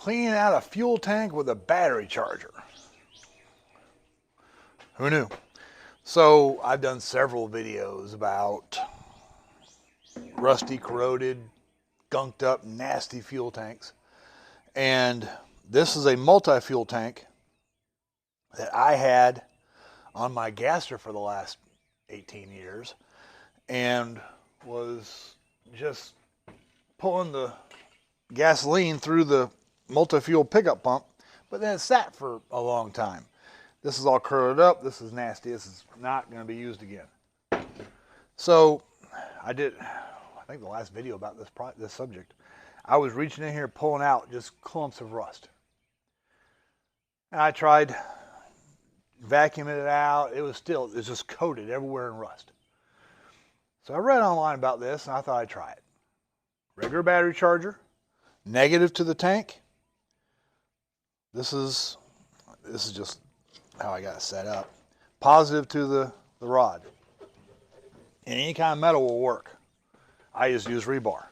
Cleaning out a fuel tank with a battery charger. Who knew? So I've done several videos about rusty, corroded, gunked up, nasty fuel tanks. And this is a multi-fuel tank that I had on my gasser for the last 18 years and was just pulling the gasoline through the multi-fuel pickup pump, but then it sat for a long time. This is all curled up. This is nasty. This is not going to be used again. So I think the last video about this subject, I was reaching in here pulling out just clumps of rust. And I tried vacuuming it out. It's just coated everywhere in rust. So I read online about this and I thought I'd try it. Regular battery charger, negative to the tank. This is just how I got it set up. Positive to the rod. And any kind of metal will work. I just use rebar.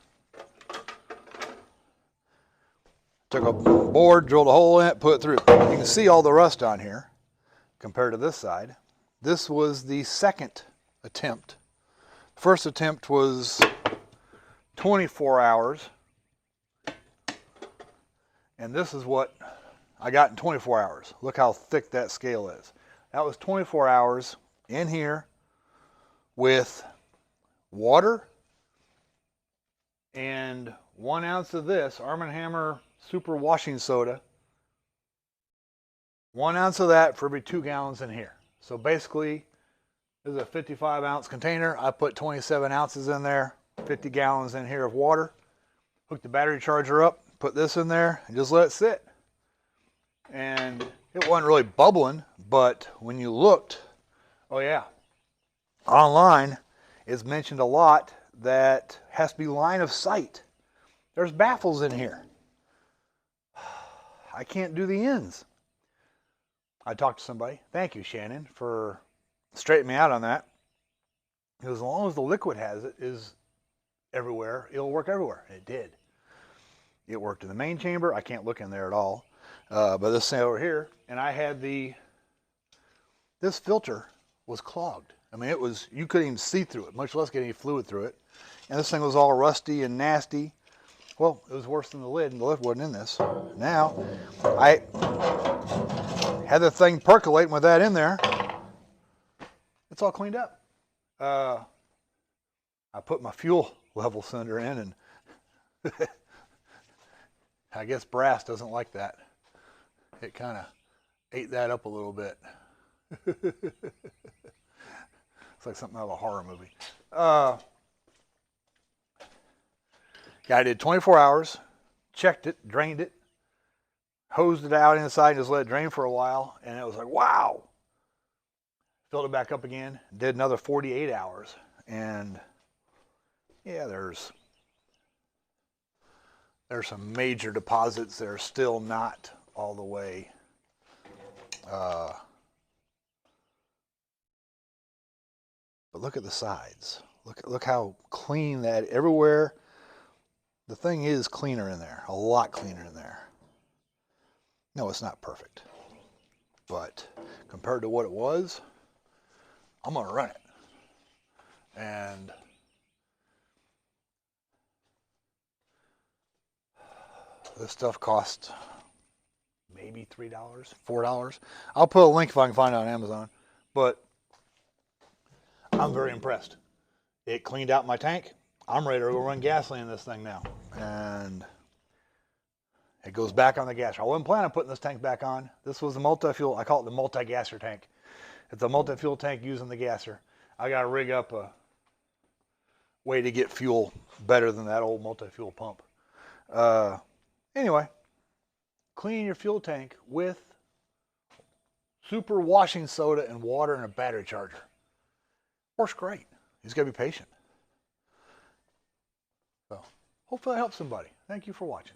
Took a board, drilled a hole in it, put it through. You can see all the rust on here compared to this side. This was the second attempt. First attempt was 24 hours. And this is what I got in 24 hours. Look how thick that scale is. That was 24 hours in here with water and 1 ounce of this Arm & Hammer Super Washing Soda. 1 ounce of that for every 2 gallons in here. So basically, this is a 55 ounce container. I put 27 ounces in there, 50 gallons in here of water. Hook the battery charger up, put this in there, and just let it sit. And it wasn't really bubbling, but when you looked, oh yeah, online it's mentioned a lot that has to be line of sight. There's baffles in here. I can't do the ends. I talked to somebody. Thank you, Shannon, for straightening me out on that. Because as long as the liquid is everywhere, it'll work everywhere. And it did. It worked in the main chamber. I can't look in there at all. But this thing over here, and I had this filter was clogged. I mean, you couldn't even see through it, much less get any fluid through it. And this thing was all rusty and nasty. Well, it was worse than the lid, and the lid wasn't in this. Now, I had the thing percolating with that in there. It's all cleaned up. I put my fuel level sender in, and I guess brass doesn't like that. It kind of ate that up a little bit. It's like something out of a horror movie. Yeah, I did 24 hours, checked it, drained it, hosed it out inside, just let it drain for a while, and it was like, wow. Filled it back up again, did another 48 hours, and yeah, there's some major deposits that are still not all the way but look at the sides. Look how clean that everywhere. The thing is cleaner in there, a lot cleaner in there. No, it's not perfect, but compared to what it was, I'm gonna run it. And this stuff cost maybe $3, $4. I'll put a link if I can find it on Amazon, but I'm very impressed. It cleaned out my tank. I'm ready to go run gasoline in this thing now. And it goes back on the gasser. I wasn't planning on putting this tank back on. This was the multi-fuel. I call it the multi-gasser tank. It's a multi-fuel tank using the gasser. I got to rig up a way to get fuel better than that old multi-fuel pump. Anyway, clean your fuel tank with super washing soda and water and a battery charger. Works great. You just got to be patient. So, hopefully I helped somebody. Thank you for watching.